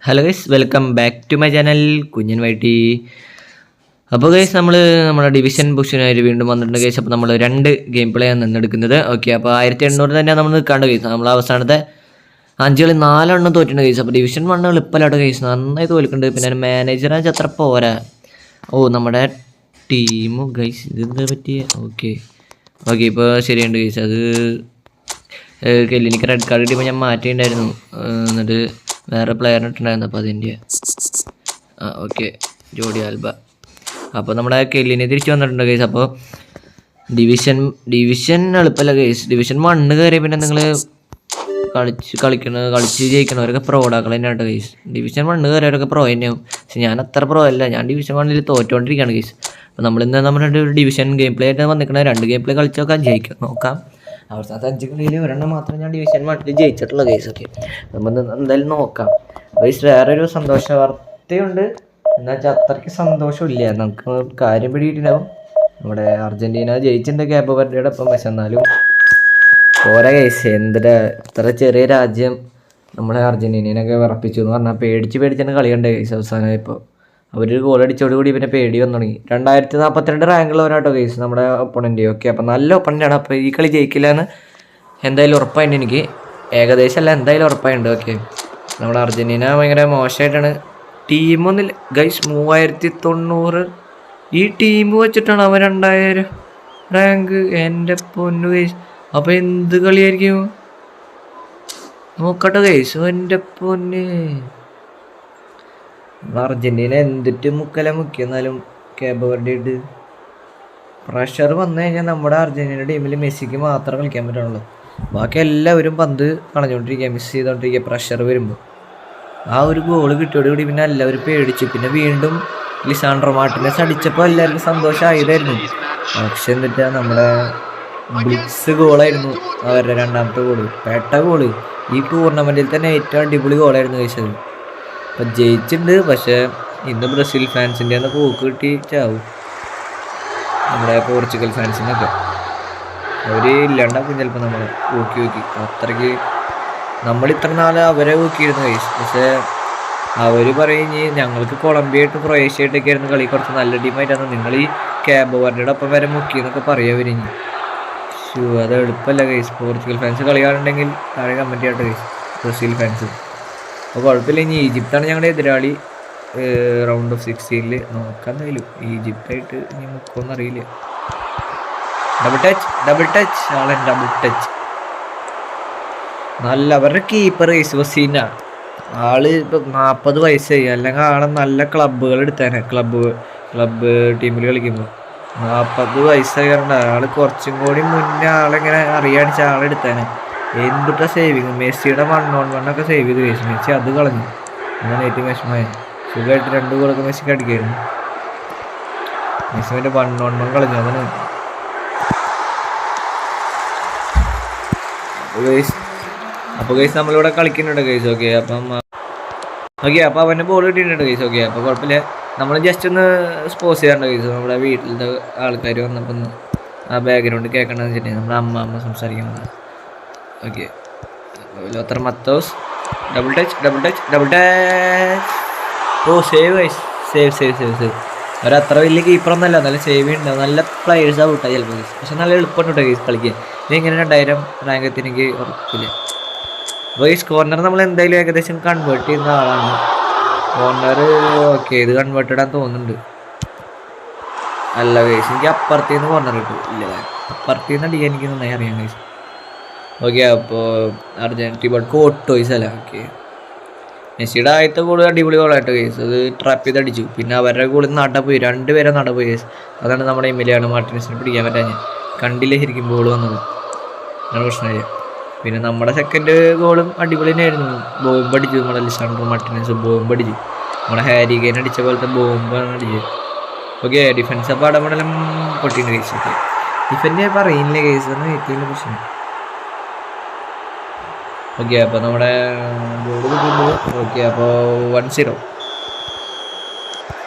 Hello guys, welcome back to my channel Kunjan വൈറ്റി. അപ്പോൾ guys നമ്മുടെ ഡിവിഷൻ പൊസിഷനായിട്ട് വീണ്ടും വന്നിട്ടുണ്ട് ഗൈസ്. അപ്പോൾ നമ്മൾ 2 ഗെയിം പ്ലേ ആണ് നിന്നെടുക്കുന്നത്. ഓക്കെ, അപ്പോൾ 1800 തന്നെ നമ്മൾ നിൽക്കാണ്ട് ഗൈസ്. നമ്മൾ അവസാനത്തെ 5 കളി 4 എണ്ണം തോറ്റിട്ടുണ്ട് ഗൈസ്. അപ്പോൾ ഡിവിഷൻ 1 എളുപ്പമല്ലാട്ടോ ഗൈസ്, നന്നായി തോൽക്കുന്നുണ്ട്. പിന്നെ മാനേജറെ അത്ര പോരാ. നമ്മുടെ ടീം ഗൈസ് ഇതെന്താ പറ്റിയ? ഓക്കെ ഇപ്പോൾ ശരിയുണ്ട് ഗൈസ്. അത് എനിക്ക് റെഡ് കാർഡ് കിട്ടിയപ്പോൾ ഞാൻ മാറ്റിയിട്ടുണ്ടായിരുന്നു. എന്നിട്ട് വേറെ പ്ലെയറിന് ഇട്ടുണ്ടായിരുന്നു. അപ്പോൾ അതിൻ്റെ ഓക്കെ ജോഡി ആൽബ. അപ്പോൾ നമ്മുടെ കെല്ലിനെ തിരിച്ച് വന്നിട്ടുണ്ട് ഗൈസ്. അപ്പോൾ ഡിവിഷൻ എളുപ്പമല്ല ഗൈസ്. ഡിവിഷൻ 1 കയറിയ പിന്നെ നിങ്ങൾ കളിച്ച് ജയിക്കണവരൊക്കെ പ്രോഡാക്കൾ തന്നെയാണ് കേട്ടോ ഗൈസ്. ഡിവിഷൻ 1 കയറിയവരൊക്കെ പ്രോ തന്നെയാവും. പക്ഷെ ഞാൻ അത്ര പ്രോ അല്ല, ഞാൻ ഡിവിഷൻ 1 തോറ്റുകൊണ്ടിരിക്കുകയാണ് ഗൈസ്. അപ്പോൾ നമ്മളിന്ന് നമ്മുടെ ഡിവിഷൻ ഗെയിം പ്ലേ ആയിട്ട് വന്നിരിക്കുന്നത് 2 ഗെയിം പ്ലേ കളിച്ച് നോക്കാം. അവസാനത്തെ 5 കളിയിൽ ഒരെണ്ണം മാത്രമേ ഞാൻ ഡിവിഷൻ 1 ജയിച്ചിട്ടുള്ള ഗൈസ്. ഒക്കെ നമ്മൾ എന്തായാലും നോക്കാം ഗൈസ്. വേറൊരു സന്തോഷ വാർത്തയുണ്ട്. എന്താ വെച്ചാൽ അത്രയ്ക്ക് സന്തോഷമില്ല, നമുക്ക് കാര്യം പിടിയിട്ടുണ്ടാവും. നമ്മുടെ അർജൻറ്റീന ജയിച്ചിട്ടുണ്ട് ക്യാബ് വെർഡയുടെ ഒപ്പം. പക്ഷെ എന്നാലും പോരാ ഗൈസ്. എന്തിനാ ഇത്ര ചെറിയ രാജ്യം നമ്മളെ അർജൻറ്റീനയൊക്കെ വിറപ്പിച്ചു എന്ന് പറഞ്ഞാൽ പേടിച്ചാണ് കളി കണ്ടേ ഗൈസ്. അവസാനം ഇപ്പോൾ അവരൊരു ഗോൾ അടിച്ചോടുകൂടി പിന്നെ പേടി വന്നു തുടങ്ങി. 2042 റാങ്കുള്ളവരാട്ടോ ഗൈസ് നമ്മുടെ ഒപ്പണൻ്റ്. ഓക്കെ, അപ്പോൾ നല്ല ഒപ്പണൻ്റാണ്. അപ്പോൾ ഈ കളി ജയിക്കില്ല എന്ന് എന്തായാലും ഉറപ്പായിട്ട് എനിക്ക്, ഏകദേശം അല്ല എന്തായാലും ഉറപ്പായിട്ടുണ്ട്. ഓക്കെ, നമ്മുടെ അർജൻറ്റീന ഭയങ്കര മോശമായിട്ടാണ്. ടീമൊന്നുമില്ല ഗൈസ്. 3090 ഈ ടീം വെച്ചിട്ടാണ് അവൻ 2000 റാങ്ക്. എൻ്റെ പൊന്നു ഗൈസ്, അപ്പോൾ എന്ത് കളിയായിരിക്കും നോക്കട്ടെ ഗൈസ്. എൻ്റെ പൊന്ന്, അർജൻറ്റീന എന്തിട്ട് മുക്കിയെന്നാലും കേബ് വെർഡെ ഇട്ട് പ്രഷർ വന്നു കഴിഞ്ഞാൽ നമ്മുടെ അർജൻറ്റീന ടീമിൽ മെസ്സിക്ക് മാത്രമേ കളിക്കാൻ പറ്റുള്ളൂ. ബാക്കി എല്ലാവരും പന്ത് കളഞ്ഞുകൊണ്ടിരിക്കുക, മിസ് ചെയ്തുകൊണ്ടിരിക്കുക. പ്രഷർ വരുമ്പോൾ ആ ഒരു ഗോള് കിട്ടിയോടുകൂടി പിന്നെ എല്ലാവരും പേടിച്ചു. പിന്നെ വീണ്ടും ലിസാൻഡ്രോ മാർട്ടിനസ് അടിച്ചപ്പോൾ എല്ലാവർക്കും സന്തോഷമായതായിരുന്നു. പക്ഷെ എന്നിട്ട് നമ്മുടെ ബ്ലിറ്റ്സ് ഗോളായിരുന്നു അവരുടെ രണ്ടാമത്തെ ഗോള്. പേട്ട ഗോള് ഈ ടൂർണമെൻറ്റിൽ തന്നെ ഏറ്റവും അടിപൊളി ഗോളായിരുന്നു കഴിച്ചത്. അപ്പം ജയിച്ചിട്ടുണ്ട്. പക്ഷേ ഇന്ന് ബ്രസീൽ ഫാൻസിൻ്റെ ഒന്ന് പോക്ക് കിട്ടി ചാവും. നമ്മുടെ പോർച്ചുഗൽ ഫാൻസിനൊക്കെ അവർ ഇല്ലാണ്ടാക്കും ചിലപ്പോൾ നമ്മളെ ഊക്കി. അത്രയ്ക്ക് നമ്മളിത്ര നാൾ അവരെ ഊക്കിയിരുന്നു കൈസ്. പക്ഷേ അവർ പറയും ഞങ്ങൾക്ക് കൊളംബിയായിട്ട് ക്രൊയേഷ്യയായിട്ടൊക്കെ ആയിരുന്നു കളി, കുറച്ച് നല്ല ടീമായിട്ടാണ് നിങ്ങൾ ഈ ക്യാബ് വെർഡയുടെ ഒപ്പം വരെ മുക്കിയെന്നൊക്കെ പറയുക അവരിഞ്ഞ്. അത് എളുപ്പമല്ല കൈസ്. പോർച്ചുഗൽ ഫാൻസ് കളി കാണുന്നുണ്ടെങ്കിൽ താഴെ കമൻറ്റ് ചെയ്യട്ടെ കൈസ്. ബ്രസീൽ ഫാൻസ് അപ്പോൾ കുഴപ്പമില്ല. ഇനി ഈജിപ്താണ് ഞങ്ങളുടെ എതിരാളി റൗണ്ട് ഓഫ് 16 നോക്കാൻ. എന്തായാലും ഈജിപ്റ്റായിട്ട് ഇനി മുക്കുമെന്നറിയില്ല. ഡബിൾ ടച്ച് ആളെ ഡബിൾ ടച്ച് നല്ല. അവരുടെ കീപ്പർ വസീന ആള് ഇപ്പം 40 വയസ്സായി. അല്ലെങ്കിൽ ആളെ നല്ല ക്ലബ്ബുകൾ എടുത്തേനെ. ക്ലബ്ബ് ടീമിൽ കളിക്കുമ്പോൾ 40 വയസ്സായി. കാരണം ആള് കുറച്ചും കൂടി മുന്നേ ആളെങ്ങനെ അറിയാണിച്ച ആളെടുത്തേനെ. എന്തിട്ടാ സേവിങ്. മെസ്സിയുടെ 1-on-1 സേവ് ചെയ്ത് കഴിച്ചു. മെസ്സി അത് കളഞ്ഞു. അങ്ങനെ ഏറ്റവും വിഷമമായി. സുഖമായിട്ട് 2 ഗോളൊക്കെ മെസ്സിക്ക് അടിക്കായിരുന്നു. മെസ്സി മറ്റേ 1-on-1 കളഞ്ഞു. അതാണ് അപ്പോൾ ഗൈസ് നമ്മളിവിടെ കളിക്കുന്നുണ്ട് ഗൈസ്. ഓക്കെ, അപ്പോൾ അവൻ്റെ ബോൾ കിട്ടിയിട്ടുണ്ട് ഗൈസ്. ഓക്കെ, അപ്പോൾ കുഴപ്പമില്ല. നമ്മൾ ജസ്റ്റ് ഒന്ന് സ്പോസ് ചെയ്യാറുണ്ട് ഗൈസ്. നമ്മുടെ വീട്ടിലത്തെ ആൾക്കാർ വന്നപ്പോൾ ഒന്ന് ആ ബാക്ക്ഗ്രൗണ്ട് കേൾക്കണമെന്ന് വെച്ചിട്ടുണ്ടെങ്കിൽ നമ്മുടെ അമ്മ സംസാരിക്കുന്നത്. Okay, Lothar Matthaus double touch. Oh save guys. Save. അവരത്ര വലിയ കീപ്പറൊന്നുമല്ല, നല്ല സേവ് ഉണ്ടാവും. നല്ല പ്ലെയേഴ്സാണ് ഔട്ടാ ചിലപ്പോൾ ഗൈസ്. പക്ഷെ നല്ല എളുപ്പമുണ്ട് ഗൈസ് കളിക്കാൻ. ഇങ്ങനെ 2000 റാങ്ക് എത്തി എനിക്ക് ഉറപ്പില്ല. അപ്പോൾ ഈ കോർണർ നമ്മൾ എന്തായാലും ഏകദേശം കൺവേർട്ട് ചെയ്യുന്ന ആളാണ്. കോർണർ ഓക്കെ, ഇത് കൺവേർട്ടഡ് ആണെന്ന് തോന്നുന്നുണ്ട്. അല്ല ഗൈസ്, എനിക്ക് അപ്പുറത്തേന്ന് കോർണർ കിട്ടും. ഇല്ല, അപ്പുറത്തേന്ന് അടിക്കാൻ എനിക്ക് നന്നായി അറിയാം ഗൈസ്. ഓക്കെ, അപ്പോൾ അർജൻറ്റീന കോട്ടോയ്സ് അല്ല. ഓക്കെ, മെസ്സിയുടെ ആദ്യത്തെ ഗോൾ അടിപൊളി ഗോളായിട്ട് ഗൈസ്. അത് ട്രാപ്പ് ചെയ്ത് അടിച്ചു. പിന്നെ അവരുടെ ഗോളിൽ നടപോയി, 2 പേരെ നടപോയി ഗൈസ്. അതാണ് നമ്മുടെ എമിലിയാനോ മാർട്ടിനസിനെ പിടിക്കാൻ പറ്റാഞ്ഞ്. കണ്ടില്ല ശരിക്കും ബോൾ വന്നത്, അങ്ങനെ പ്രശ്നമില്ല. പിന്നെ നമ്മുടെ സെക്കൻഡ് ഗോളും അടിപൊളി തന്നെയായിരുന്നു. ബോംബ് അടിച്ചു നമ്മുടെ ലിസാൻഡ്രോ മാർട്ടിനസ്. ബോംബ് അടിച്ചു, നമ്മുടെ ഹാരി കെയ്ൻ അടിച്ച പോലത്തെ ബോംബാണ് അടിച്ചത്. ഓക്കെ, ഡിഫൻസ് അപ്പോൾ അടമടലം പൊട്ടിയിട്ടുണ്ട് കേസ്. ഓക്കെ, ഡിഫൻഡ് പറയുന്നില്ല കേസ് എന്ന് ഏറ്റവും പ്രശ്നം. ഓക്കെ, അപ്പോൾ നമ്മുടെ ഗോൾ കിട്ടുമ്പോൾ ഓക്കെ, അപ്പോൾ 1-0.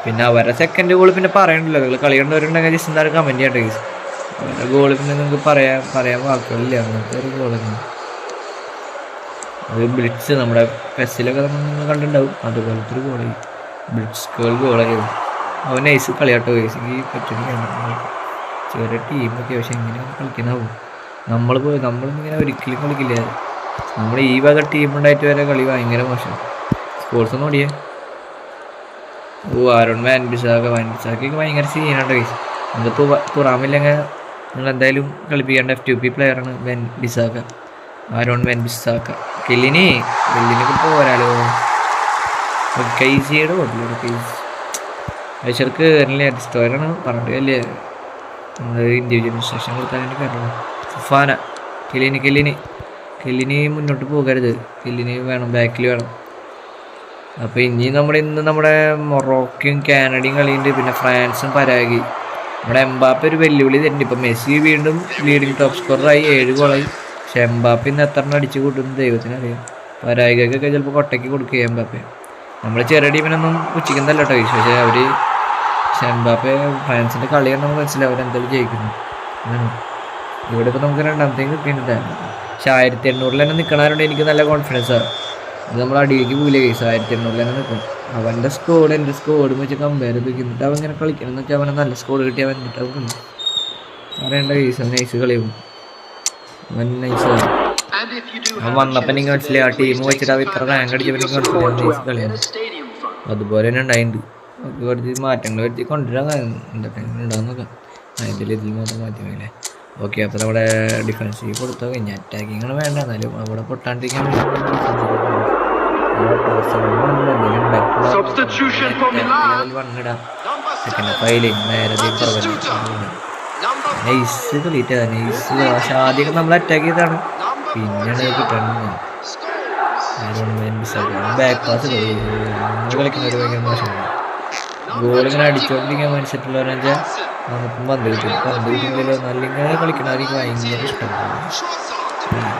പിന്നെ അവരുടെ സെക്കൻഡ് ഗോൾ പിന്നെ പറയണ്ടല്ലോ. നിങ്ങൾ കളി കണ്ടവരുണ്ടെങ്കിൽ ജസ്റ്റ് എന്തായാലും കമൻറ്റ് ചെയ്യട്ടെ കേസ്. അവരുടെ ഗോൾ പിന്നെ നിങ്ങൾക്ക് പറയാൻ വാക്കുകളില്ല. അങ്ങനത്തെ ഒരു ഗോൾ തന്നെ. അത് ബ്ലിറ്റ്സ് നമ്മുടെ പെസ്സിലൊക്കെ നമ്മൾ കണ്ടിട്ടുണ്ടാവും. അതുപോലത്തെ ഒരു ഗോളായി ബ്ലിറ്റ്സ് ഗോളായിരുന്നു. അവൻ നൈസ് കളിയാട്ടോ ഗൈസ്. ഈ പറ്റുന്ന ചെറിയ ടീമൊക്കെ പക്ഷെ എങ്ങനെയാണ് കളിക്കണാവും. നമ്മളിങ്ങനെ ഒരിക്കലും കളിക്കില്ല. നമ്മൾ ഈ വക ടീമുണ്ടായിട്ട് വരെ കളി ഭയങ്കര മോശം. സ്പോർട്സ് ഒന്നും ഓടിയേ. ആരോൺ വാൻബിസാക്കൊക്കെ ഭയങ്കര സീനാണ് ഗൈസ്. നിങ്ങൾക്ക് തുറാമില്ലെങ്കിൽ നിങ്ങൾ എന്തായാലും കളിപ്പിക്കേണ്ട F2P പ്ലെയറാണ് വാൻബിസാക്ക, ആരോൺ വാൻബിസാക്ക. കെല്ലിനൊക്കെ പോരാലോ. കൈസിയുടെ ഓട്ടിലൂടെ കൈസർക്ക് അല്ലേ ഡിസ്റ്റോറാണ് പറഞ്ഞിട്ട് അല്ലേ നമ്മൾ ഇൻഡിവിജ്വൽ ഇൻസ്ട്രക്ഷൻ കൊടുക്കാൻ വേണ്ടി കയറണം. ഫുഫാന കെല്ലിന് മുന്നോട്ട് പോകരുത്. കെല്ലിന് വേണം, ബാക്കിൽ വേണം. അപ്പോൾ ഇന്ന് നമ്മുടെ മൊറോക്കയും കാനഡയും കളിയുണ്ട്. പിന്നെ ഫ്രാൻസും പരാഗി. നമ്മുടെ എംബാപ്പെ ഒരു വെല്ലുവിളി തരുന്നുണ്ട്. ഇപ്പം മെസ്സി വീണ്ടും ലീഡിങ് ടോപ്പ് സ്കോററായി 7 ഗോളായി. പക്ഷെ എംബാപ്പെ ഇന്ന് എത്ര അടിച്ച് കൂട്ടുമെന്ന് ദൈവത്തിനറിയാം. പരാഗിക്കൊക്കെ ചിലപ്പോൾ കൊട്ടയ്ക്ക് കൊടുക്കുക എംബാപ്പെ. നമ്മൾ ചെറിയ ടീമിനൊന്നും ഉച്ചിക്കുന്നല്ല കേട്ടോ. പക്ഷേ അവർ എംബാപ്പെ ഫ്രാൻസിൻ്റെ കളിയാണ് നമുക്ക് മനസ്സിലാവും അവരെന്തായാലും ജയിക്കുന്നു. ഇവിടെ ഇപ്പോൾ നമുക്ക് രണ്ടാമത്തേക്ക് കിട്ടിയിട്ടുണ്ട്. പക്ഷെ 1800 തന്നെ നിൽക്കണവരുണ്ട്. എനിക്ക് നല്ല കോൺഫിഡൻസാണ്. അത് നമ്മൾ അടിയിലേക്ക് പോയില്ല കേസ്. 1800 തന്നെ നിൽക്കും. അവൻ്റെ സ്കോഡ് എൻ്റെ സ്കോഡും വെച്ച് കമ്പയർ ചെയ്ത് എന്നിട്ട് അവൻ ഇങ്ങനെ കളിക്കണം എന്ന് വെച്ചാൽ അവനെ നല്ല സ്കോഡ് കിട്ടിയാൽ വന്നിട്ട് അവൻ കളിക്കും. പറയേണ്ട കേസ്. അവൻ നൈസ് കളിയും. അവൻ നൈസാണ്. അവൻ വന്നപ്പോൾ എനിക്ക് മനസ്സിലായി ആ ടീം വെച്ചിട്ട് അവൻ ഇത്ര റാങ്ക് അടിച്ചപ്പോൾ എനിക്ക് മനസ്സിലായി നൈസ് കളിയാണ്. അതുപോലെ തന്നെ ഉണ്ടായിട്ടുണ്ട്. കുറച്ച് മാറ്റങ്ങൾ വരുത്തി കൊണ്ടുവരാൻ എന്തൊക്കെ ഉണ്ടാകുന്നൊക്കെ ഇതിൽ മാത്രം മാറ്റിയല്ലേ. ഓക്കെ, അപ്പോൾ നമ്മുടെ ഡിഫൻസീവ് കൊടുത്തു കഴിഞ്ഞാൽ അറ്റാക്കിങ്ങൾ വേണ്ട. എന്നാലും അവിടെ പൊട്ടാണ്ടിരിക്കാൻ നൈസ് കളിയിട്ടാ നൈസ്. പക്ഷെ ആദ്യമൊക്കെ നമ്മൾ അറ്റാക്ക് ചെയ്താണ്, പിന്നെയാണ് കിട്ടുന്നത്. ബാക്ക് പാസ് കളിക്കുന്ന ഒരു ഭയങ്കര മോശമാണ്. ഗോളിങ്ങനെ അടിച്ചുകൊണ്ടിരിക്കാൻ മനസ്സിട്ടുള്ളവരെന്ന് വെച്ചാൽ നമുക്കും പന്ത് കിട്ടില്ല. നല്ല ഇങ്ങനെ കളിക്കണവർക്ക് ഭയങ്കര ഇഷ്ടമാണ്.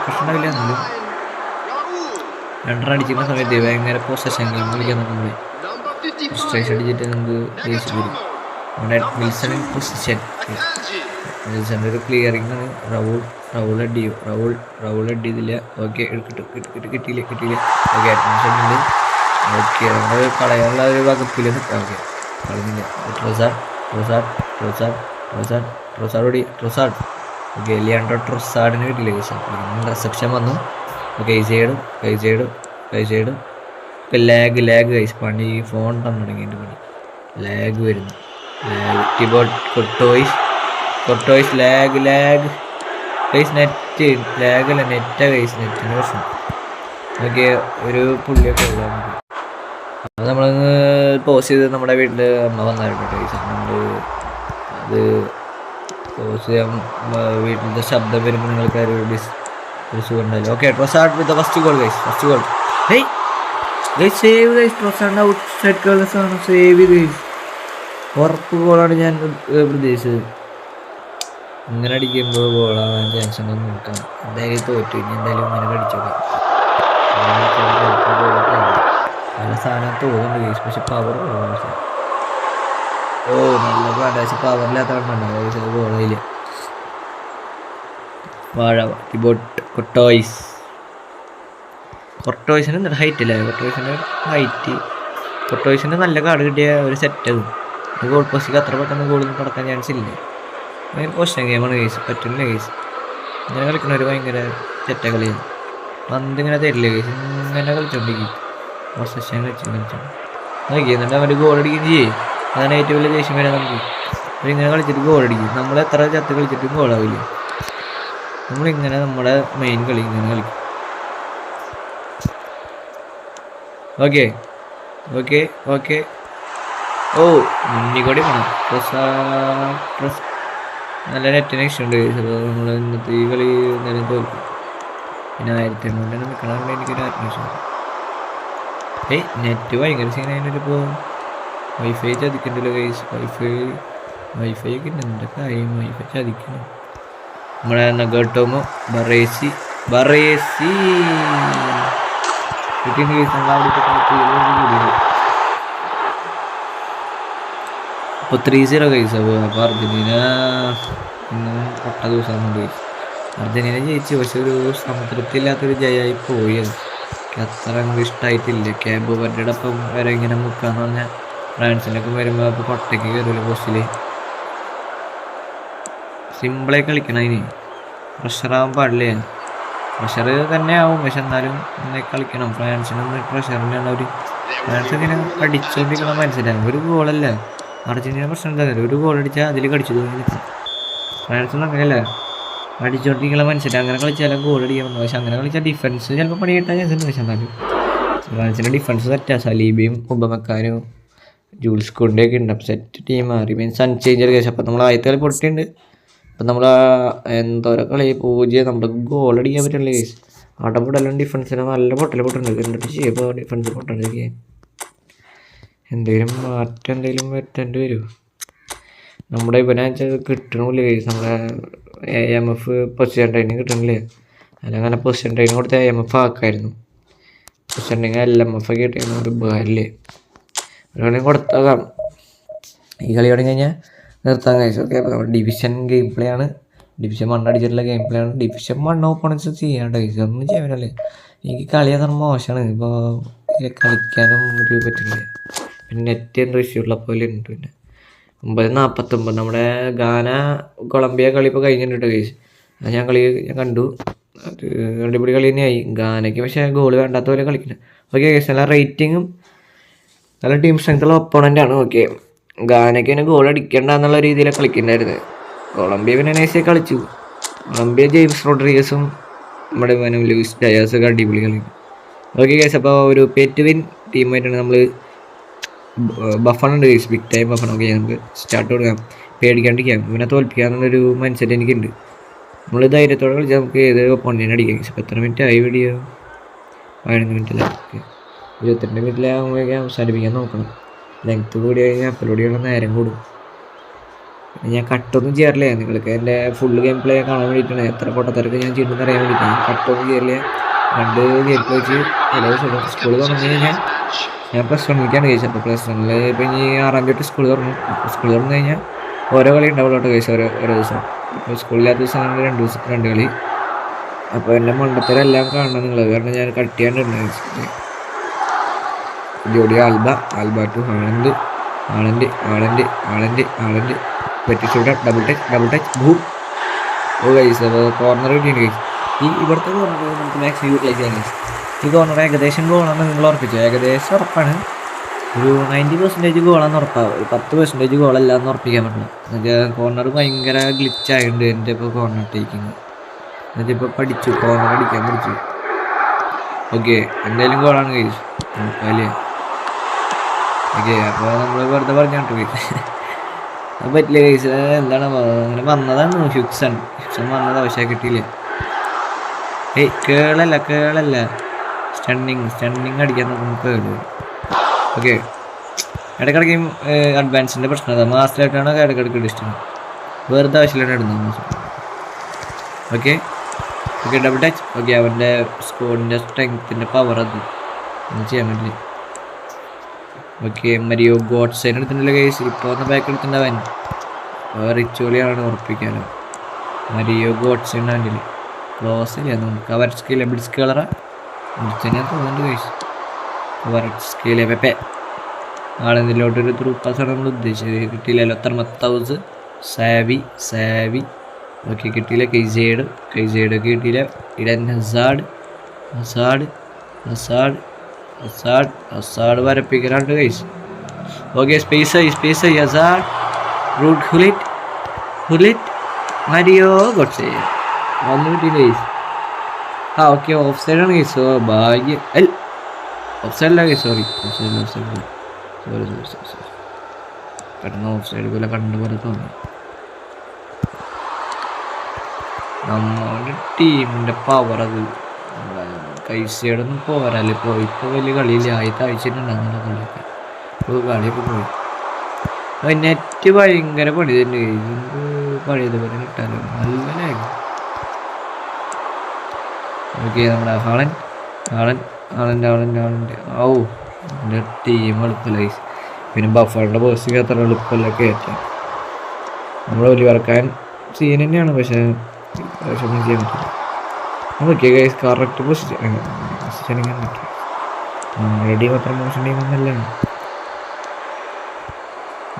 പ്രശ്നമില്ല. എന്നാലും 2 അടിക്കുന്ന സമയത്ത് ഭയങ്കര പൊസഷൻ ഗെയിം കളിക്കാൻ നമ്മൾ സ്ട്രൈസ് അടിച്ചിട്ട് നമുക്ക് ദേഷ്യം വരും. നമ്മുടെ വിൽസൺ പൊസിഷൻ, വിൽസൻ്റെ ഒരു ക്ലിയറിംഗ് ആണ്. റൗൾ അടി ചെയ്തില്ല. ഓക്കെ, കിട്ടിയില്ല. ഓക്കെ, അറ്റൻഷൻ ഉണ്ട്. ഓക്കെ, നമ്മൾ കളയാനുള്ള ഒരു വകുപ്പിൽ നിൽക്കാം. ഓക്കെ, കളഞ്ഞില്ല. ട്രൊസാർഡ് ഓക്കെ, ലിയാൻഡ്രോ ട്രൊസാർഡിന് കിട്ടില്ല. റിസപ്ഷൻ വന്നു. കൈസൈഡ് ലാഗ് കൈസ് പണി. ഫോൺ തുടങ്ങിയിട്ട് പണി ലാഗ് വരുന്നു. കൊട്ടോയ്സ് ലാഗ് കൈസ്. നെറ്റ് ലാഗല്ല, നെറ്റാ കൈസ്. നെറ്റിന് പ്രശ്നം. ഓക്കെ, ഒരു പുള്ളിയൊക്കെ ഉള്ള അത് നമ്മളങ്ങ് പോസ് ചെയ്ത് നമ്മുടെ വീട്ടിൽ അമ്മ വന്നായിരുന്നു കൈസ്. നമ്മൾ അത് പോസ് ചെയ്യാൻ വീട്ടിലത്തെ ശബ്ദം വരുമ്പോൾ നിങ്ങൾക്ക് ഒരു സുഖം ഉണ്ടായില്ല. Okay, Trossard with first goal guys. Save guys. Trossard outside curls ആണ്. Save guys. ഉറപ്പ് ഗോളാണ് ഞാൻ പ്രതീക്ഷിച്ചത്. ഇങ്ങനെ അടിക്കുമ്പോൾ ഗോളാവാൻ ചാൻസ് ഉണ്ടെന്ന് നോക്കാം. എന്തായാലും തോറ്റു. ഇനി എന്തായാലും ഇങ്ങനെ അടിച്ചോക്കാം. നല്ല സാധനം തോന്നുന്നുണ്ട് ഗൈസ്. പക്ഷെ പവർ കുറവാണ്. നല്ല പാടാ. പക്ഷെ പവറില്ലാത്ത കണ്ടുണ്ടോ ഗോളയില്ല. കൊട്ടോയ്സിന് എന്താ ഹൈറ്റ് അല്ലേ? കൊട്ടോയ്സിന് നല്ല കാർഡ് കിട്ടിയ ഒരു സെറ്റാകും. ഗോൾ പോസ്റ്റിക്ക് അത്ര പെട്ടെന്ന് ഗോളൊന്നും കടക്കാൻ ചാൻസ് ഇല്ല. ഭയങ്കര പോസ്റ്റൻ ഗെയിമാണ് കേസ്. പറ്റില്ല കേസ്. ഇങ്ങനെ കളിക്കണവർ ഭയങ്കര തെറ്റ കളിയാണ്. പന്ത് ഇങ്ങനെ തരില്ല കേസ്. ഇങ്ങനെ കളിച്ചോണ്ടിരിക്കും. പൊസഷൻ കളിച്ചോണ്ട് നോക്കി എന്നിട്ട് അവർ ഗോൾ അടിക്കുകയും ചെയ്യേ. അതാണ് ഏറ്റവും വലിയ ദേഷ്യം വരാൻ നമുക്ക്. അവരിങ്ങനെ കളിച്ചിട്ട് ഗോൾ അടിക്കും. നമ്മൾ എത്ര ചത്ത് കളിച്ചിട്ടും ഗോളാവില്ല. നമ്മളിങ്ങനെ നമ്മുടെ മെയിൻ കളി ഇങ്ങനെ കളിക്കും. ഓക്കെ. മുന്നിക്കൂടി വേണം. നല്ല നെറ്റിന് ഇഷ്ടമുണ്ട്. നമ്മൾ ഇന്നത്തെ ഈ കളി എന്തായാലും തോൽക്കും. പിന്നെ 1800 തന്നെ നിൽക്കണമെങ്കിൽ എനിക്കൊരു ആത്മവിശ്വാസം. നെറ്റ് ഭയങ്കര സീനായിട്ടിപ്പോൾ വൈഫൈ ചതിക്കണ്ടല്ലോ ഗൈസ്. വൈഫൈ ഒക്കെ എൻ്റെ കാര്യം വൈഫൈ ചതിക്കണം. നമ്മുടെ നഗട്ടോമോ ബറേസി ഇപ്പോൾ 3-0 ഗൈസ്. അപ്പോൾ അർജൻറ്റീന ഇന്നും പൊട്ട ദിവസമാണ് ഗൈസ്. അർജൻറ്റീന ജയിച്ചു, പക്ഷെ ഒരു സംതൃപ്തി ഇല്ലാത്തൊരു ജയമായി പോയത്. അത്ര അങ്ങ് ഇഷ്ടമായിട്ടില്ല. ക്യാബ് വരുടെ ഒപ്പം വരെ ഇങ്ങനെ മുക്കാന്ന് പറഞ്ഞാൽ ഫ്രാൻസിനൊക്കെ വരുമ്പോൾ അപ്പോൾ കൊട്ടയ്ക്ക് കയറില്ല പോസ്റ്റിൽ. സിമ്പിളായി കളിക്കണം അതിന്, പ്രഷറാകാൻ പാടില്ലേ. പ്രഷർ തന്നെ ആവും, പക്ഷെ എന്നാലും ഇങ്ങനെ കളിക്കണം. ഫ്രാൻസിനൊന്നും പ്രഷറിനാണ് ഒരു ഫ്രാൻസ് ഇങ്ങനെ അടിച്ചുകൊണ്ടിരിക്കണം. മനസ്സിലാവും, ഒരു ഗോളല്ല. അർജന്റീന പ്രശ്നം എന്താ, ഒരു ഗോൾ അടിച്ചാൽ അതിൽ കടിച്ചു തോന്നി നിൽക്കും. ഫ്രാൻസൊന്നും അങ്ങനെയല്ല, അടിച്ചുകൊണ്ടിരിക്കണം. മനസ്സിലായി, അങ്ങനെ കളിച്ചാലും ഗോൾ അടിക്കാൻ പറ്റും. പക്ഷെ അങ്ങനെ കളിച്ചാൽ ഡിഫൻസ് ചിലപ്പോൾ പണി കിട്ടാൻ ചാൻസ് ഉണ്ട്. പക്ഷെ എന്നാലും ഫ്രാൻസിൻ്റെ ഡിഫൻസ് തെറ്റാ. സലീബയും ഉപമക്കാനും ജൂൾസ് കൊണ്ടൊക്കെ ഉണ്ട്. അപ്പം സെറ്റ് ടീം മാറി, മീൻസ് അൺചേഞ്ചർ കേസ്. അപ്പം നമ്മൾ ആദ്യത്തെ കളി പൊട്ടിയിട്ടുണ്ട്. അപ്പം നമ്മൾ എന്തോരോ കളി 0 നമുക്ക് ഗോൾ അടിക്കാൻ പറ്റില്ല കേസ്. അടപെടലും ഡിഫൻസിന് നല്ല പൊട്ടുണ്ട്. എന്നിട്ട് ചെയ്യുമ്പോൾ ഡിഫൻസ് പൊട്ടണ്ടിരിക്കുക. എന്തെങ്കിലും മാറ്റം എന്തെങ്കിലും വരുത്തേണ്ടി വരുമോ? നമ്മുടെ ഇവനെ കിട്ടണില്ല കേസ്. നമ്മുടെ AMF പൊസിഷൻ ട്രെയിനിങ് കിട്ടണില്ലേ? അല്ലെങ്കിൽ അങ്ങനെ പൊസിഷൻ ട്രെയിനിങ് കൊടുത്ത AMF ആക്കായിരുന്നു. പൊസിഷൻ ട്രെയിനിങ് LMF ഒക്കെ കിട്ടിയ ഉപകാരമില്ലേ? ഒരു കളി കൊടുത്താകാം. ഈ കളി തുടങ്ങി കഴിഞ്ഞാൽ നിർത്താൻ കഴിച്ചു. ഓക്കെ, അപ്പോൾ നമ്മുടെ ഡിവിഷൻ ഗെയിം പ്ലേ ആണ്. ഡിവിഷൻ 1 അടിച്ചിട്ടുള്ള ഗെയിം പ്ലേ ആണ്. ഡിവിഷൻ 1 ഓപ്പണൻസ് ചെയ്യാണ്ട് കഴിച്ചു, ഒന്നും ചെയ്യാനല്ലേ. എനിക്ക് കളി അത്ര മോശമാണ്. ഇപ്പോൾ കളിക്കാനും ഒരു പറ്റില്ല. പിന്നെ നെറ്റ് എന്തോ ഇഷ്യൂ ഉള്ള പോലെ ഉണ്ട്. പിന്നെ 9:49 നമ്മുടെ ഗാന കൊളംബിയ കളി ഇപ്പോൾ കഴിഞ്ഞിട്ടുണ്ട് കഴിച്ചു. അത് ഞാൻ കണ്ടു. അത് അടിപൊളി കളി തന്നെയായി ഗാനയ്ക്ക്. പക്ഷേ ഗോൾ വേണ്ടാത്ത പോലെ കളിക്കുന്നത്. ഓക്കെ കേസ്, നല്ല റേറ്റിങ്ങും നല്ല ടീം സ്ട്രെങ്ത്തുള്ള ഒപ്പോണൻ്റാണ്. ഓക്കെ, ഗാനയ്ക്ക് പിന്നെ ഗോൾ അടിക്കേണ്ട എന്നുള്ള രീതിയിലാണ് കളിക്കുന്നുണ്ടായിരുന്നത്. കൊളംബിയ പിന്നെ നൈസായി കളിച്ചു. കൊളംബിയ ജെയിംസ് റോഡ്രിഗസും നമ്മുടെ ലൂയിസ് ഡയാസൊക്കെ അടിപൊളി കളിക്കും. ഓക്കെ കേസ്, അപ്പോൾ ഒരു പെറ്റ് വിൻ ടീമായിട്ടാണ് നമ്മൾ. ബഫണുണ്ട് guys, big time Buffon. Okay, നമുക്ക് സ്റ്റാർട്ട് കൊടുക്കാം. പേടിക്കാണ്ടിരിക്കാം, ഇവനെ തോൽപ്പിക്കാന്നുള്ളൊരു മൈൻഡ് സെറ്റ് എനിക്കുണ്ട്. നമ്മൾ ധൈര്യത്തോടെ കളിച്ചാൽ നമുക്ക് ഏത് ഒപ്പോണൻറ്റിനെ അടിക്കാം. ഇപ്പോൾ എത്ര മിനിറ്റ് ആയി വീഡിയോ? 11 മിനിറ്റല്ല. ഓക്കെ, 22 മിനിറ്റിലാകുമ്പോഴേക്കും അവസാനിപ്പിക്കാൻ നോക്കണം. ലെങ്ത്ത് കൂടി കഴിഞ്ഞാൽ അപ്ലോഡ് ചെയ്യാനുള്ള നേരം കൂടും. ഞാൻ കട്ടൊന്നും ചെയ്യാറില്ല. നിങ്ങൾക്ക് എൻ്റെ ഫുൾ ഗെയിം പ്ലേ കാണാൻ വേണ്ടിയിട്ടാണ്. എത്ര പൊട്ടത്തിരക്ക് ഞാൻ ചെയ്യുന്നത് അറിയാൻ വേണ്ടിയിട്ടാണ്. ഞാൻ കട്ടൊന്നും ചെയ്യാറില്ല. 2 ഗെയിം പ്ലേ വെച്ച് എല്ലാ ദിവസവും സ്കൂൾ തുറന്നു കഴിഞ്ഞാൽ ഞാൻ +1 കഴിച്ചു. അപ്പോൾ +1 ഇപ്പോൾ ഇനി 6-ാം തീയതി സ്കൂൾ തുറന്നു. സ്കൂൾ തുറന്നു കഴിഞ്ഞാൽ ഓരോ കളി ഉണ്ടാവുള്ളൂ കേട്ടോ കഴിച്ചു, ഓരോ ദിവസം. ഇപ്പോൾ സ്കൂളില്ലാത്ത ദിവസമാണെങ്കിൽ 2 ദിവസം 2 കളി. അപ്പോൾ എൻ്റെ മണ്ടത്തരെല്ലാം കാണണം നിങ്ങൾ, കാരണം ഞാൻ കട്ട് ചെയ്യാണ്ടുണ്ട്. ജോഡി ആൽബ ടു ഹാളൻഡ് പെറ്റിച്ചൂടെ double touch boom. Oh guys, അപ്പോൾ കോർണർ കിട്ടിയാണ് ഗൈസ്. ഇവിടുത്തെ കോർണർ നമുക്ക് മാക്സിമം യൂട്ടിലൈസ് ചെയ്യാൻ ഗൈസ്. ഈ കോർണർ ഏകദേശം ഗോളാണെന്ന് നിങ്ങൾ ഉറപ്പിച്ചു. ഏകദേശം ഉറപ്പാണ്. ഒരു 90% ഗോളാന്ന് ഉറപ്പാണ്. ഒരു 10% ഗോളല്ല എന്ന് ഉറപ്പിക്കാൻ പറ്റില്ല. എന്നുവെച്ചാൽ കോർണർ ഭയങ്കര ഗ്ലിച്ചായുണ്ട് എൻ്റെ ഇപ്പോൾ കോർണർ ടേക്കിങ്. എന്നിട്ടിപ്പോൾ കോർണർ അടിക്കാൻ പഠിച്ചു. ഓക്കെ, എന്തായാലും ഗോളാണ് ഗൈസ്. നോക്കാല്ലേ? ഓക്കെ, അപ്പോൾ നമ്മൾ വെറുതെ പറഞ്ഞോട്ട് ഗൈസ്. അത് പറ്റില്ല ഗൈസ്. എന്താണ് അങ്ങനെ വന്നതാണ്. ഹ്യൂക്സൺ വന്നത്, പക്ഷേ കിട്ടിയില്ല. കേളല്ല സ്റ്റണ്ണിങ് അടിക്കാൻ നോക്കുമ്പോൾ കേളു. ഓക്കെ, ഇടയ്ക്കിടയ്ക്ക് അഡ്വാൻസിൻ്റെ പ്രശ്നം അതാണ്. മാസ്റ്ററായിട്ടാണ് ഇടയ്ക്കിടയ്ക്ക് ഇഷ്ടം. വെറുതെ ആവശ്യമില്ലാണ് ഇടുന്നത്. Okay, double touch. ഓക്കെ, അവൻ്റെ സ്കോഡിൻ്റെ സ്ട്രെങ്ത്തിൻ്റെ പവർ അത് ഒന്നും ചെയ്യാൻ പറ്റില്ല. ഓക്കെ, മരിയോ ഗോഡ്സേനെ എടുത്തിട്ടുള്ള കേസ്. ഇപ്പോൾ വന്ന ബാക്ക് എടുത്തിട്ടുണ്ടാവൻ റിച്ചോളിയാണ് ഉറപ്പിക്കാനോ. മരിയോ ഗോഡ്സേൻ്റെ ഹാൻഡിൽ ക്ലോസ് ഇല്ല. നമുക്ക് കവർസ്കില്ല ബിഡ്സ് കളറ മുടിച്ചെന്നെ തോന്നുന്നുണ്ട് കേസ്. കവർസ്കിലെ പെപ്പെ ആളെന്തിലോട്ടൊരു ത്രൂ പാസ്സാണ് നമ്മൾ ഉദ്ദേശിച്ചത്. കിട്ടിയില്ലല്ലോ. തർമത്തൗസ് സാവി. ഓക്കെ, കിട്ടിയില്ല. കൈസൈഡ് ഒക്കെ കിട്ടിയില്ല. ഇടൻ ഹസാഡ് വരപ്പിക്കലാണ്ട് guys. Okay, space Hazard Ruud Gullit Mario Gotze 1 minute guys. Okay, ഓഫ് സൈഡാണ് കൈസ്. ഭാഗ്യം ഓഫ് സൈഡല്ല കൈസ്. സോറി പെട്ടെന്ന് ഓഫ് സൈഡ് പോലെ കണ്ടുപോലെ തോന്നി. നമ്മുടെ ടീമിൻ്റെ പവർ അത് കൈസൈഡൊന്നും പോരാല്ലേ. ഇപ്പോൾ വലിയ കളിയില്ല. ആദ്യത്തെ ആഴ്ചയിലുണ്ടാകുന്ന കളിയൊക്കെ ഇപ്പോൾ കളിയൊക്കെ പോയി. നെറ്റ് ഭയങ്കര പണി തന്നെ. പഴയതുപോലെ കിട്ടാലോ, നല്ല ലാഗ്. ഓക്കെ, നമ്മുടെ ഹാളൻഡ് ഓ എൻ്റെ ടീം എളുപ്പമല്ല. പിന്നെ ബഫറിൻ്റെ ബോസിക്ക് അത്ര എളുപ്പമല്ല കയറ്റാൻ. നമ്മൾ ഒലിവർക്കാൻ സീൻ തന്നെയാണ്, പക്ഷേ ഒന്നും ചെയ്യാൻ പറ്റില്ല. ഓക്കെ ഗൈസ്, കറക്റ്റ് പൊസിഷൻ ഇങ്ങനെ പറ്റും. നമ്മുടെ ടീം അത്ര മോശം ടീമൊന്നല്ല.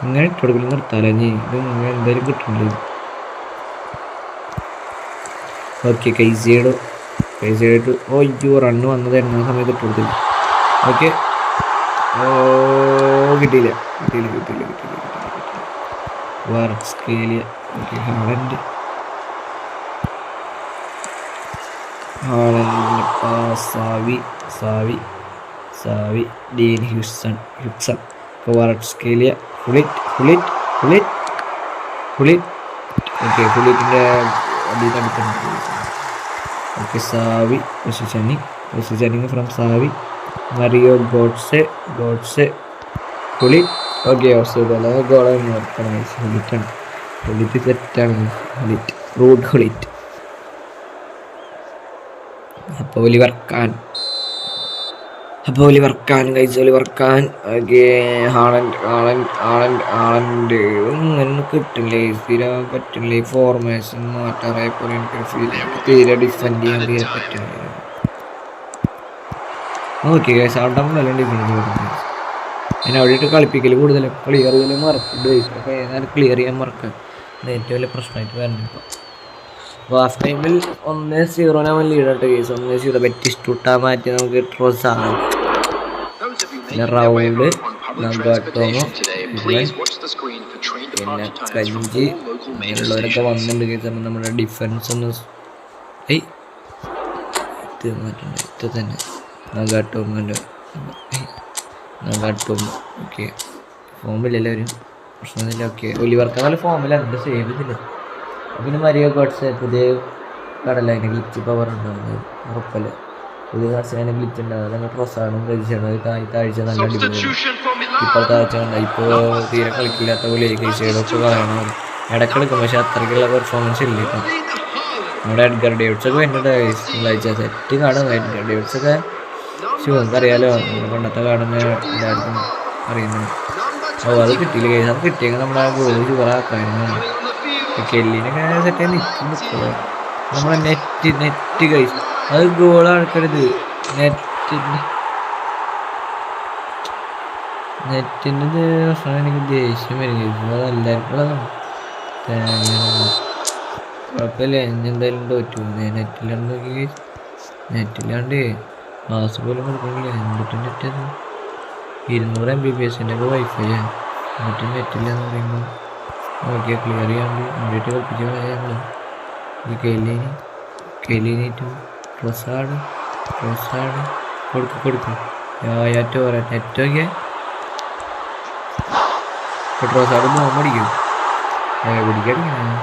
ഇങ്ങനെ ഇട്ടുകൊടുക്കലും നിർത്താലോ ഇനി, ഇത് നിങ്ങൾ എന്തായാലും കിട്ടുന്നുണ്ട്. ഓക്കെ കൈസൈഡ് ഓ അയ്യോ റണ്ണ് വന്നതായിരുന്നു ആ സമയത്ത് ഇട്ടുകൊടുത്തില്ല. ഓക്കെ കിട്ടിയില്ല. Kvaratskhelia okay Haaland Xavi Dean Huijsen Kvaratskhelia Gullit okay ഹുളിറ്റിൻ്റെ അടിയിൽ അടുത്തുണ്ട്. Okay Xavi positioning from Xavi Mario Gotze Gullit okay Australia ഗോളാണ് ഓർക്കണം. ഹുളിറ്റ് സെറ്റാണ്. ഹുളിറ്റ് അപ്പോൾ ഒലിവർ ഖാൻ ഹാളൻഡ് ഒന്നും കിട്ടില്ലേ, സ്ഥിരം പറ്റില്ലേ. ഫോർമേഷൻ മാറ്റാറായ പോലെ എനിക്കൊരു ഫീൽ, തീരെ ഡിഫെൻഡ് ചെയ്യാൻ തീരെ പറ്റുന്നില്ല. ഓക്കെ അവിടെ ഡിഫൻസ് ഞാൻ അവിടെയിട്ട് കളിപ്പിക്കൽ കൂടുതലും ക്ലിയർ ചെയ്യലും മറക്കുന്നുണ്ട്. അപ്പോൾ ഏതായാലും ക്ലിയർ ചെയ്യാൻ മറക്കാം. ഏറ്റവും വലിയ പ്രശ്നമായിട്ട് വരണം. ഇപ്പോൾ ഹാഫ് ടൈമിൽ 1-0 ലീഡായിട്ട് കേസ് 1-0 ബെറ്റിസ്റ്റൂട്ടാ മാറ്റി നമുക്ക് ട്രോസാണ്. പിന്നെ റൗണ്ട് നഗാട്ടോമോ പിന്നെ കഞ്ചി അങ്ങനെയുള്ളവരൊക്കെ വന്നിട്ടുണ്ട് കേസ്. അപ്പം നമ്മുടെ ഡിഫൻസ് ഒന്ന് ഇത് തന്നെ നഗാട്ടോമോ ഓക്കെ ഫോമിലെല്ലാവരും പ്രശ്നമൊന്നുമില്ല. ഓക്കെ ഒലിവർക്ക് നല്ല ഫോമിലാണ്, എൻ്റെ സേവ് ചെയ്തില്ല. പിന്നെ മരിയോ ഗോഡ്സ് പുതിയ കടലതിൻ്റെ ഗ്ലിച്ച് പവർ ഉണ്ടാകുന്നത് ഉറപ്പല്ല. പുതിയ കാർഡ്സിന് ഗ്ലിച്ച് ഉണ്ടാകും. അതങ്ങനെ ട്രോസാണ് രജിസ്റ്റർ താഴ്ച നല്ല അടിപൊളി. ഇപ്പോഴത്തെ ആഴ്ച കണ്ട ഇപ്പോൾ തീരെ കളിക്കില്ലാത്ത പോലെ കൈസൈഡൊക്കെ പറയണം. ഇടയ്ക്കെടുക്കും പക്ഷെ അത്രയ്ക്കുള്ള പെർഫോമൻസ് ഇല്ല. ഇപ്പം നമ്മുടെ എഡ്ഗർ ഡേവിഡ്സൊക്കെ വരുന്നുണ്ട് തിങ്കളാഴ്ച സെറ്റ് കാണും. എഡ്ഗർ ഡേവിഡ്സൊക്കെ നമുക്ക് അറിയാലോ, നമ്മുടെ പണ്ടത്തെ കാണുന്ന എല്ലാവർക്കും അറിയുന്നുണ്ട്. അത് കിട്ടിയില്ല കേസ്. അത് കിട്ടിയെങ്കിൽ നമ്മുടെ ഗോൾ ചുവറാക്കായിരുന്നു. കെല്ലിനൊക്കെ സെറ്റ് ചെയ്ത് നിൽക്കുന്നു. നമ്മളെ നെറ്റ് കഴിച്ചു അത് ഗോളാക്കരുത്. നെറ്റിൻ്റെ പ്രശ്നം എനിക്ക് ദേഷ്യം വരും കഴിച്ചു. അതെല്ലാവർക്കും അതാണ് കുഴപ്പമില്ല. എന്തായാലും തോറ്റു. നെറ്റിലാണ്ട് നോക്കി നെറ്റിലാണ്ട് ക്ലാസ് പോലും കൊടുക്കണില്ല. എന്നിട്ട് നെറ്റ് അത് 200 Mbps ഒക്കെ വൈഫൈ എന്നിട്ട് നെറ്റില്ല എന്ന് പറയുമ്പോൾ നോക്കിയാൽ ക്ലിയർ ചെയ്യാണ്ട് ഇങ്ങോട്ട് കളിപ്പിച്ച ഞങ്ങൾ ഈ കെലിനേറ്റ് ട്രൊസാഡ് കൊടുക്കും യാറ്റോ പറയാം. നെറ്റൊക്കെ ഇപ്പോൾ ട്രൊസാഡ് ബോംബടിക്കും പിടിക്കടിക്കണം.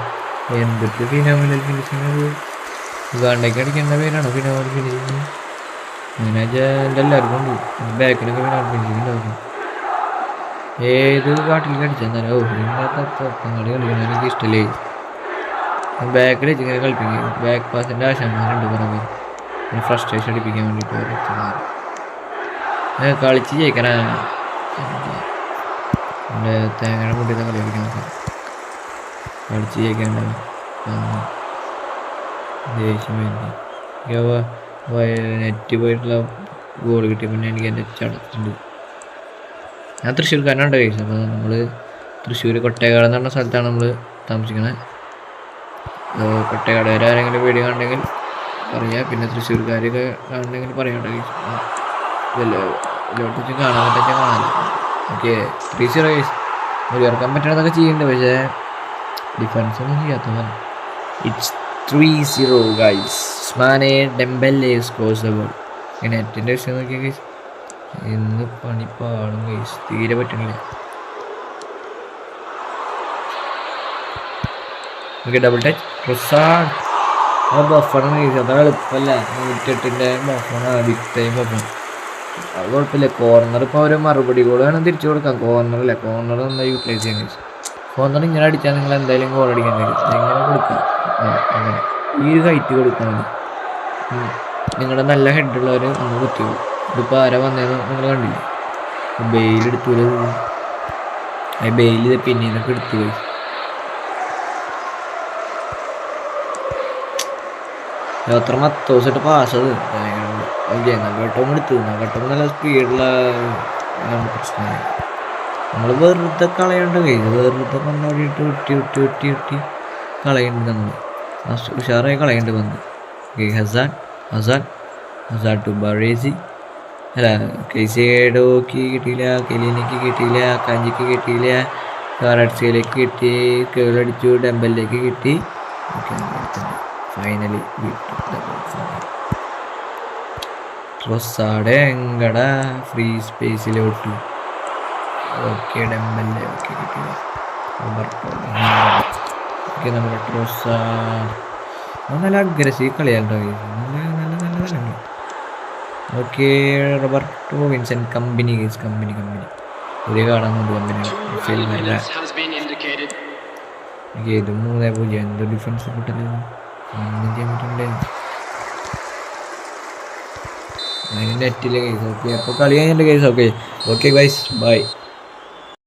എന്തൊക്കെ ഫിനോമിനൽ ഫിനിഷിങ് ഉഗാണ്ടയ്ക്ക് അടിക്കേണ്ട പേരാണ് ഫിനോമിനൽ ഫിനിഷിങ്. അങ്ങനെ വെച്ചാൽ എല്ലാവർക്കും ഉണ്ട്. ബാക്കിലൊക്കെ ഫിനോമിനൽ ഫിനിഷിങ് ഉണ്ടാവും. ഏത് കാട്ടിലേക്ക് അടിച്ചെന്നാലോ കളി കളിക്കണം എനിക്ക് ഇഷ്ടമല്ലേ. ബാക്കിൽ വെച്ച് ഇങ്ങനെ കളിപ്പിക്കും. ബാക്ക് പാസിൻ്റെ ആശാന്മാരുണ്ട് കുറേ പേര്. പിന്നെ ഫ്രസ്ട്രേഷൻ അടിപ്പിക്കാൻ വേണ്ടിയിട്ട് കളിച്ച് ജയിക്കണ എൻ്റെ തേങ്ങയുടെ മുട്ടിൽ കളി കളിക്കാൻ കളിച്ച് ജയിക്കാനുണ്ടാവും. ദേഷ്യം വേണ്ടി നെറ്റ് പോയിട്ടുള്ള ഗോൾ കിട്ടിയപ്പോൾ എനിക്ക് എൻ്റെ ചടച്ചുണ്ട്. ഞാൻ തൃശ്ശൂർക്കാരനുണ്ട് കഴിച്ചത്. അപ്പോൾ നമ്മൾ തൃശ്ശൂർ കൊട്ടേക്കാട് എന്ന് പറഞ്ഞ സ്ഥലത്താണ് നമ്മൾ താമസിക്കുന്നത്. കൊട്ടേക്കാട് വരെ ആരെങ്കിലും വീഡിയോ കാണണമെങ്കിൽ പറയാം. പിന്നെ തൃശ്ശൂർക്കാരൊക്കെ കാണണമെങ്കിൽ പറയണ്ട കഴിച്ചു. എല്ലായിടത്തും കാണാൻ പറ്റാൻ കാണാൻ. ഓക്കെ 3-0 കഴിച്ചു. ഉയർക്കാൻ പറ്റണതൊക്കെ ചെയ്യുന്നുണ്ട് പക്ഷേ ഡിഫൻസ് ഒന്നും ചെയ്യാത്തതാണ്. It's 3-0 guys. Ousmane Dembele scores the goal. നെറ്റിൻ്റെ വിഷയം നോക്കിയാൽ കഴിച്ചു ഇന്ന് പണിപ്പാടും കഴിച്ചു. തീരെ പറ്റണില്ല. ഓക്കെ ഡബിൾ ടച്ച് ട്രൊസാഡ് ബഫറാണ് കഴിച്ചത്. അതാണ് എളുപ്പമല്ല. 108ൻ്റെ ബഫറാണ് ബിഗ് ടൈം ബഫർ. അത് കുഴപ്പമില്ല. കോർണർ ഇപ്പോൾ ഒരു മറുപടി ഗോൾ വേണം തിരിച്ചു കൊടുക്കാം. കോർണറല്ലേ കോർണർ നന്നായി യൂട്ടിലൈസ് ചെയ്യാൻ കഴിച്ചു. കോർണർ ഇങ്ങനെ അടിച്ചാൽ നിങ്ങൾ എന്തായാലും ഗോൾ അടിക്കാൻ കഴിയും. എങ്ങനെ കൊടുക്കാം അങ്ങനെ ഈ ഒരു ഹൈറ്റ് കൊടുക്കാൻ മതി. നിങ്ങളുടെ നല്ല ഹെഡുള്ളവർ ഒന്ന് കുത്തിയോളൂ. ഇതിപ്പോൾ ആരാ വന്നതെന്ന് നിങ്ങൾ കണ്ടില്ല. ബെയിലെടുത്തു ബെയിൽ ഇത് പിന്നീന്നൊക്കെ എടുത്തു പോയി. എത്ര മത്തോസിട്ട് പാസ് അത് ഓക്കെ നഗട്ടവും എടുത്തു. നഗട്ടവും നല്ല സ്പീഡുള്ള പ്രശ്നമായി. നമ്മൾ വെറുതെ കളയേണ്ട കയ്യിൽ വെറുതെ കൊണ്ടോടിയിട്ട് ഒട്ടി കളയുന്നുണ്ട്. നമ്മൾ ഉഷാറായി കളയേണ്ടി വന്നു. ഓക്കെ ഹസാൻ ടു ബറേസി അല്ല കൈസേഡോക്ക് കിട്ടിയില്ല, കെലീനയ്ക്ക് കിട്ടിയില്ല, കാഞ്ചിക്ക് കിട്ടിയില്ല, കാറഡ്സിയിലേക്ക് കിട്ടി, കേളടിച്ചു, ഡെമ്പലിലേക്ക് കിട്ടി. ഓക്കെ ഫൈനലി ട്രൊസാഡ് എങ്കട ഫ്രീ സ്പേസിലോട്ട്. ഓക്കെ ഡെമ്പല്ലേ ഓക്കെ കിട്ടില്ല. ഓക്കെ നമ്മുടെ ട്രൊസാഡ് നല്ല അഗ്രസീവ് കളിയാണ്ടോ. നല്ല ഓക്കെ റോബർട്ടോ വിൻസെന്റ് കമ്പനി പുതിയ കാണാനുണ്ട് കമ്പനി. ഇത് 3-0 എന്തോ ഡിഫൻസ് കിട്ടല് ഒന്നും ചെയ്യാൻ പറ്റണ്ടേ അതിന് നെറ്റിലെ കേസ്. ഓക്കെ അപ്പോൾ കളി കഴിഞ്ഞിട്ട് കേസ്. Okay guys bye.